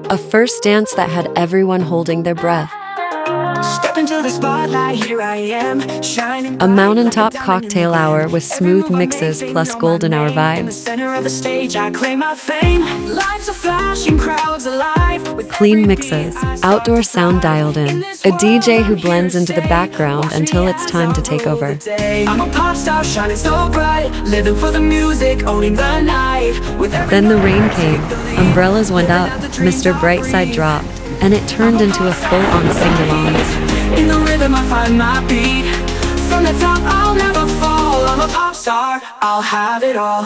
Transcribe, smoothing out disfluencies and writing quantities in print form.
A first dance that had everyone holding their breath. Step into the spotlight, here I am, shining A bright mountaintop like a diamond in cocktail the hour rain. with Every smooth move I mixes make, they plus know my golden hour name. In the vibes. center of the stage, I claim my fame. Lights are flashing, crowds alive. With Clean every mixes, beat, I start outdoor to sound thrive. dialed in, this a world, DJ who I'm here blends to into the stay. background Watch until me it's as time I to take rule the over. day. I'm a pop star shining so bright, living for the music, owning the night. With every Then the note, rain I came, take the lead. umbrellas went Living up, out the dreams Mr. I Brightside breathe. dropped, and it turned into a full-on sing-along. In the rhythm I find my beat. From the top I'll never fall. I'm a pop star, I'll have it all.